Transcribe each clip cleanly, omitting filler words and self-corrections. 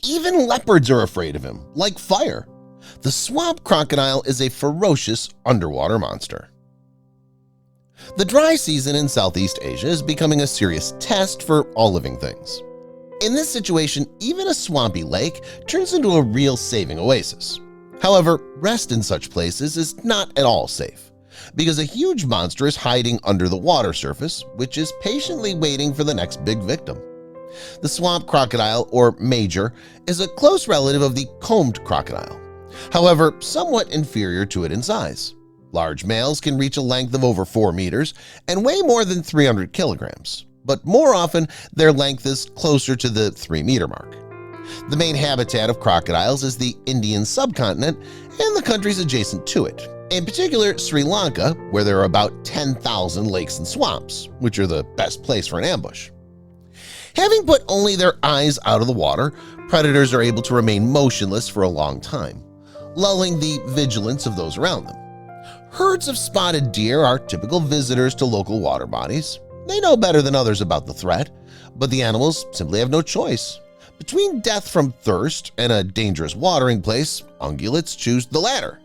Even leopards are afraid of him, like fire. The swamp crocodile is a ferocious underwater monster. The dry season in Southeast Asia is becoming a serious test for all living things. In this situation, even a swampy lake turns into a real saving oasis. However, rest in such places is not at all safe, because a huge monster is hiding under the water surface, which is patiently waiting for the next big victim. The swamp crocodile, or major, is a close relative of the combed crocodile, however somewhat inferior to it in size. Large males can reach a length of over 4 meters and weigh more than 300 kilograms, but more often their length is closer to the 3-meter mark. The main habitat of crocodiles is the Indian subcontinent and the countries adjacent to it, in particular Sri Lanka, where there are about 10,000 lakes and swamps, which are the best place for an ambush. Having put only their eyes out of the water, predators are able to remain motionless for a long time, lulling the vigilance of those around them. Herds of spotted deer are typical visitors to local water bodies. They know better than others about the threat, but the animals simply have no choice. Between death from thirst and a dangerous watering place, ungulates choose the latter.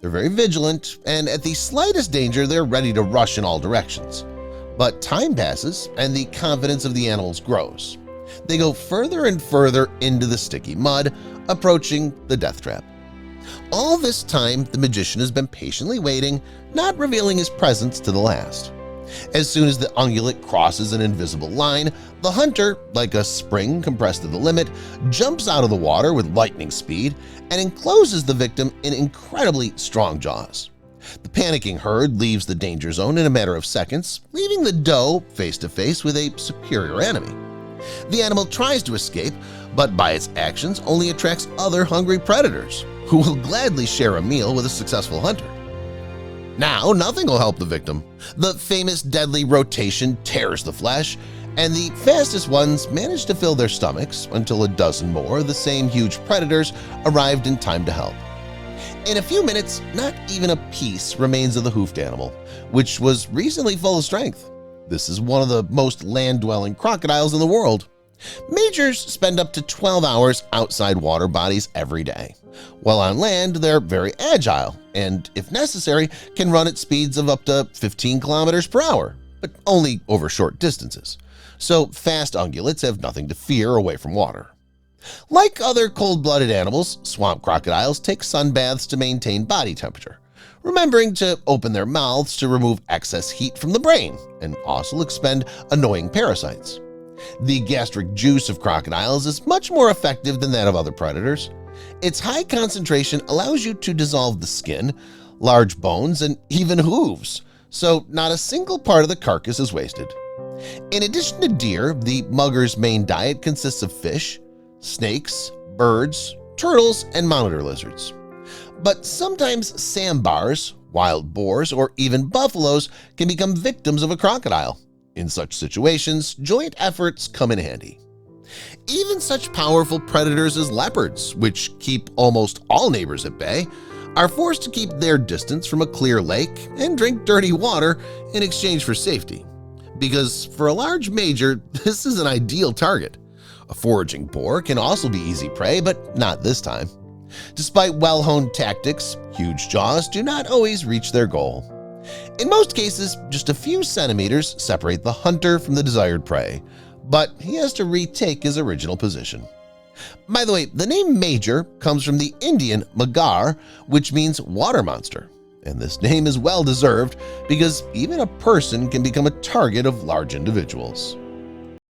They're very vigilant, and at the slightest danger, they're ready to rush in all directions. But time passes, and the confidence of the animals grows. They go further and further into the sticky mud, approaching the death trap. All this time, the magician has been patiently waiting, not revealing his presence to the last. As soon as the ungulate crosses an invisible line, the hunter, like a spring compressed to the limit, jumps out of the water with lightning speed and encloses the victim in incredibly strong jaws. The panicking herd leaves the danger zone in a matter of seconds, leaving the doe face to face with a superior enemy. The animal tries to escape, but by its actions only attracts other hungry predators, who will gladly share a meal with a successful hunter. Now, nothing will help the victim. The famous deadly rotation tears the flesh, and the fastest ones manage to fill their stomachs until a dozen more of the same huge predators arrived in time to help. In a few minutes, not even a piece remains of the hoofed animal, which was recently full of strength. This is one of the most land-dwelling crocodiles in the world. Majors spend up to 12 hours outside water bodies every day. While on land, they're very agile and, if necessary, can run at speeds of up to 15 kilometers per hour, but only over short distances. So fast ungulates have nothing to fear away from water. Like other cold-blooded animals, swamp crocodiles take sunbaths to maintain body temperature, remembering to open their mouths to remove excess heat from the brain and also expend annoying parasites. The gastric juice of crocodiles is much more effective than that of other predators. Its high concentration allows you to dissolve the skin, large bones, and even hooves, so not a single part of the carcass is wasted. In addition to deer, the mugger's main diet consists of fish, snakes, birds, turtles, and monitor lizards. But sometimes sandbars, wild boars, or even buffaloes can become victims of a crocodile. In such situations, joint efforts come in handy. Even such powerful predators as leopards, which keep almost all neighbors at bay, are forced to keep their distance from a clear lake and drink dirty water in exchange for safety. Because for a large major, this is an ideal target. A foraging boar can also be easy prey, but not this time. Despite well-honed tactics, huge jaws do not always reach their goal. In most cases, just a few centimeters separate the hunter from the desired prey, but he has to retake his original position. By the way, the name Major comes from the Indian Magar, which means water monster, and this name is well-deserved because even a person can become a target of large individuals.